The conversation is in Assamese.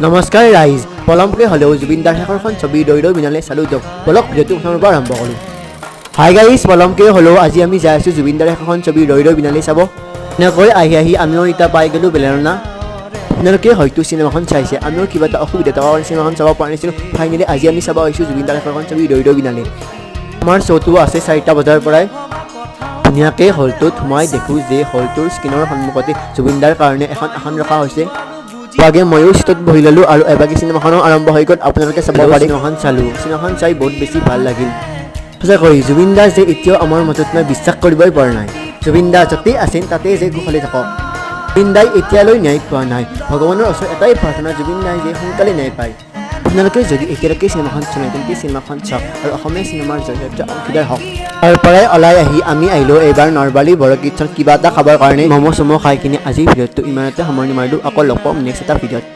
নমস্কাৰ ৰাইজ পলমকৈ হ'লেও জুবিনদাৰ শেষৰখন ছবি ৰৈ ৰৈ বিনালে চালোঁ দিয়ক বলক ভিডিঅ'টো প্ৰথমৰ পৰা আৰম্ভ কৰোঁ হাই গাইজ পলমকৈ হ'লেও আজি আমি যাই আছোঁ জুবিনদাৰ শেষৰখন ছবি ৰৈ ৰৈ বিনালে চাব এনেকৈ আহি আমিও এতিয়া পাই গ'লোঁ বেলেৰনা আপোনালোকে হয়তো চিনেমাখন চাইছে আমিও কিবা এটা অসুবিধা থকাৰ কাৰণে চিনেমাখন চাব পৰা নাছিলোঁ ফাইনেলি আজি আমি চাব আহিছোঁ জুবিনদাৰ শেষৰখন ছবি ৰৈ ৰৈ বিনালে আমাৰ শ্ব'টো আছে 4টা বজাৰ পৰাই ধুনীয়াকৈ হলটোত সোমাই দেখোঁ যে হলটোৰ স্ক্ৰীনৰ সন্মুখতে জুবিনদাৰ কাৰণে এখন আসন ৰখা হৈছে বাগে ময়ো চিটত বহি ল'লোঁ আৰু এবাগে চিনেমাখনো আৰম্ভ হৈ গ'ল আপোনালোকে চাব পাৰে চিনেমাখন চালোঁ চিনেমাখন চাই বহুত বেছি ভাল লাগিল সঁচাকৈ জুবিনদাৰ যে এতিয়াও আমাৰ মাজত মই বিশ্বাস কৰিবই পৰা নাই জুবিনদা য'তেই আছিল তাতেই যে কুশলে থাকক জুবিনদাই এতিয়ালৈ ন্যায় পোৱা নাই ভগৱানৰ ওচৰত এটাই প্ৰাৰ্থনা জুবিনদাই যে সোনকালে ন্যায় পায় আপোনালোকে যদি এতিয়ালৈকে চিনেমাখন চোৱা নাই তেন্তে চিনেমাখন চাওক আৰু অসমীয়া চিনেমাৰ জৰিয়তে অংশীদাৰ হওক তাৰ পৰাই ওলাই আহি আমি আহিলোঁ এইবাৰ নৰবাৰী বৰগীতত কিবা এটা খাবৰ কাৰণে ম'ম' চম' খাই কিনে আজি ভিডিঅ'টো ইমানতে সামৰণি মাৰিলোঁ আকৌ লগ পাম নেক্সট এটা ভিডিঅ'ত